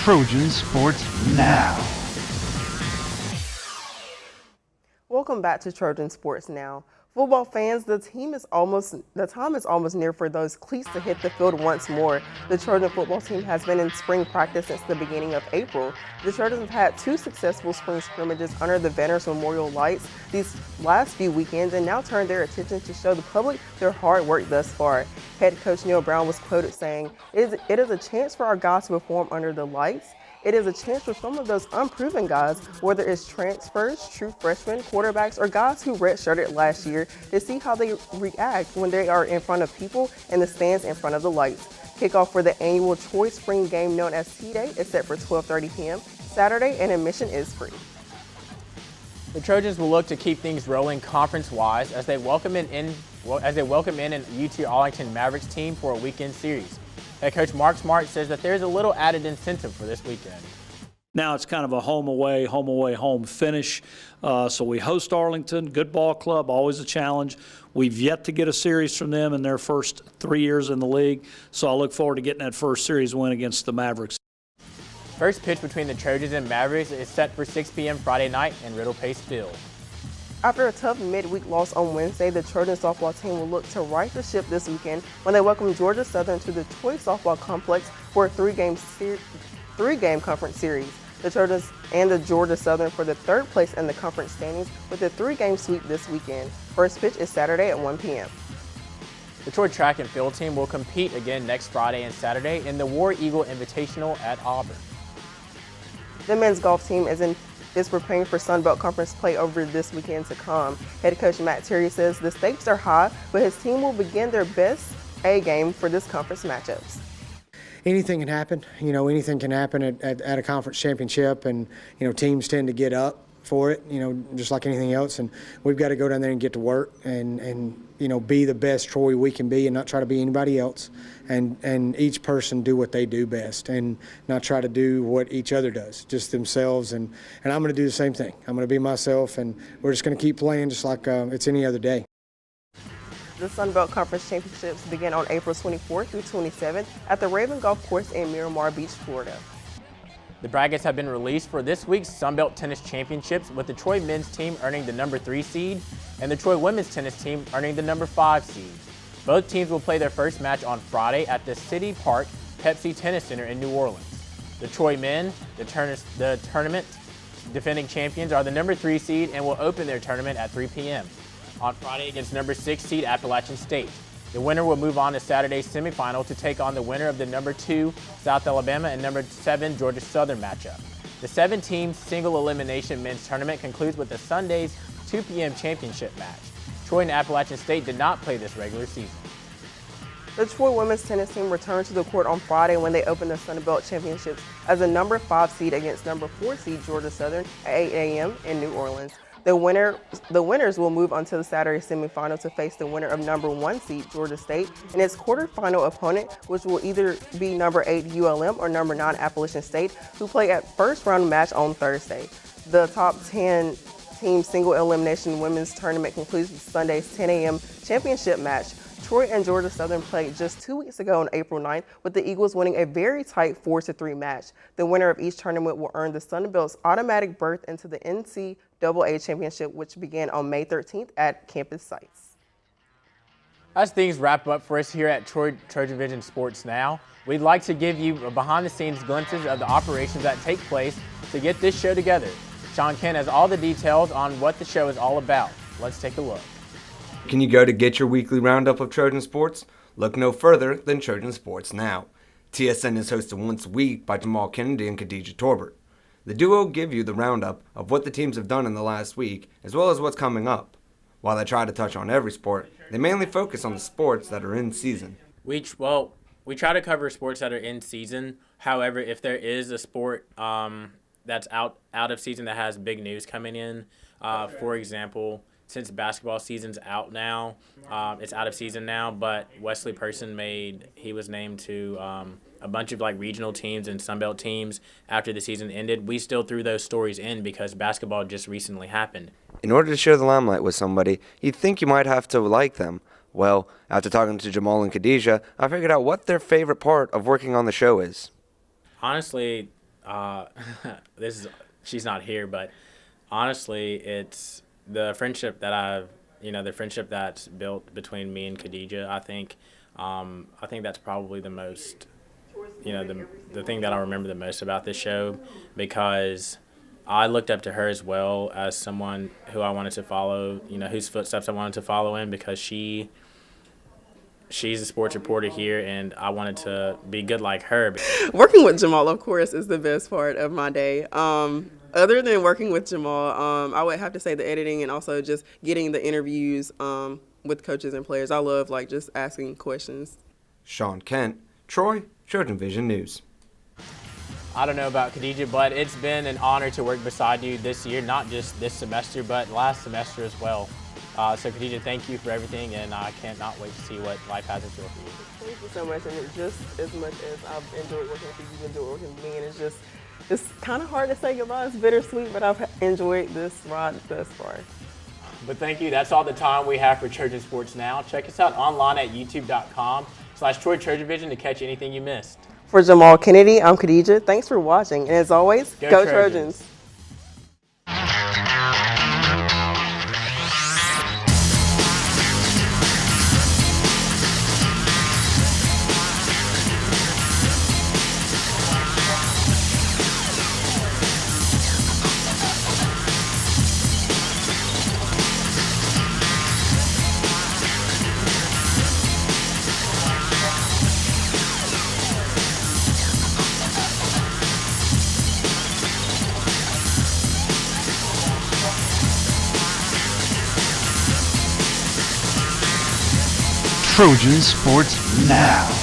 Trojan Sports Now. Welcome back to Trojan Sports Now. Football fans, the time is almost near for those cleats to hit the field once more. The Trojan football team has been in spring practice since the beginning of April. The Trojans have had 2 successful spring scrimmages under the Veterans Memorial Lights these last few weekends and now turn their attention to show the public their hard work thus far. Head coach Neil Brown was quoted saying, it is a chance for our guys to perform under the lights. It is a chance for some of those unproven guys, whether it's transfers, true freshmen, quarterbacks, or guys who redshirted last year, to see how they react when they are in front of people in the stands in front of the lights. Kickoff for the annual Troy Spring game known as T-Day is set for 12:30 p.m. Saturday, and admission is free. The Trojans will look to keep things rolling conference-wise as they welcome in an UT Arlington Mavericks team for a weekend series. Head coach Mark Smart says that there's a little added incentive for this weekend. Now it's kind of a home finish. So we host Arlington, good ball club, always a challenge. We've yet to get a series from them in their first 3 years in the league. So I look forward to getting that first series win against the Mavericks. First pitch between the Trojans and Mavericks is set for 6 p.m. Friday night in Riddle Pace Field. After a tough midweek loss on Wednesday, the Trojan softball team will look to right the ship this weekend when they welcome Georgia Southern to the Troy softball complex for a three-game conference series. The Trojans and the Georgia Southern for the third place in the conference standings with a 3-game sweep this weekend. First pitch is Saturday at 1 p.m. The Troy track and field team will compete again next Friday and Saturday in the War Eagle Invitational at Auburn. The men's golf team is preparing for Sun Belt Conference play over this weekend to come. Head coach Matt Terry says the stakes are high, but his team will begin their best A game for this conference matchups. Anything can happen. Anything can happen at a conference championship, and, teams tend to get up for it, just like anything else. And we've got to go down there and get to work and be the best Troy we can be and not try to be anybody else. And each person do what they do best and not try to do what each other does, just themselves. And I'm going to do the same thing. I'm going to be myself, and we're just going to keep playing just like it's any other day. The Sun Belt Conference Championships begin on April 24th through 27th at the Raven Golf Course in Miramar Beach, Florida. The brackets have been released for this week's Sun Belt Tennis Championships, with the Troy men's team earning the number 3 seed and the Troy women's tennis team earning the number 5 seed. Both teams will play their first match on Friday at the City Park Pepsi Tennis Center in New Orleans. The Troy men, the tournament defending champions, are the number 3 seed and will open their tournament at 3 p.m. on Friday against number 6 seed Appalachian State. The winner will move on to Saturday's semifinal to take on the winner of the number 2 South Alabama and number 7 Georgia Southern matchup. The 7-team single elimination men's tournament concludes with the Sunday's 2 p.m. championship match. Troy and Appalachian State did not play this regular season. The Troy women's tennis team returned to the court on Friday when they opened the Sun Belt Championships as a number 5 seed against number 4 seed Georgia Southern at 8 a.m. in New Orleans. The winners will move on to the Saturday semifinal to face the winner of number 1 seed Georgia State and its quarterfinal opponent, which will either be number 8 ULM or number 9 Appalachian State, who play at first round match on Thursday. The top 10 team single elimination women's tournament concludes with Sunday's 10 a.m. championship match. Troy and Georgia Southern played just 2 weeks ago on April 9th, with the Eagles winning a very tight 4-3 match. The winner of each tournament will earn the Sun Belt's automatic berth into the NCAA Championship, which began on May 13th at campus sites. As things wrap up for us here at Trojan Vision Sports Now, we'd like to give you behind-the-scenes glimpses of the operations that take place to get this show together. Sean Kent has all the details on what the show is all about. Let's take a look. Can you go to get your weekly roundup of Trojan sports? Look no further than Trojan Sports Now. TSN is hosted once a week by Jahmal Kennedy and Khadijah Torbert. The duo give you the roundup of what the teams have done in the last week, as well as what's coming up. While they try to touch on every sport, they mainly focus on the sports that are in season. We try to cover sports that are in season. However, if there is a sport that's out of season that has big news coming in, for example, since basketball season's out now, it's out of season now, but Wesley Person was named to a bunch of regional teams and Sunbelt teams after the season ended. We still threw those stories in because basketball just recently happened. In order to share the limelight with somebody, you'd think you might have to like them. Well, after talking to Jahmal and Khadijah, I figured out what their favorite part of working on the show is. Honestly, She's not here, but honestly, it's the friendship that's built between me and Khadijah. I think that's probably the most, the thing that I remember the most about this show, because I looked up to her as well as someone who I wanted to follow, whose footsteps I wanted to follow in, because she's a sports reporter here, and I wanted to be good like her. Working with Jahmal, of course, is the best part of my day. Other than working with Jahmal, I would have to say the editing and also just getting the interviews with coaches and players. I love just asking questions. Sean Kent, Troy Trojan Vision News. I don't know about Khadijah, but it's been an honor to work beside you this year, not just this semester, but last semester as well. So Khadijah, thank you for everything, and I cannot wait to see what life has in store for you. Thank you so much, and it's just as much as I've enjoyed working with you, you've enjoyed working with me, and it's kind of hard to say goodbye. It's bittersweet, but I've enjoyed this ride thus far. But thank you. That's all the time we have for Trojan Sports Now. Check us out online at youtube.com/Troy Trojan Vision to catch anything you missed. For Jahmal Kennedy, I'm Khadijah. Thanks for watching, and as always, go Trojans. Trojan Sports Now.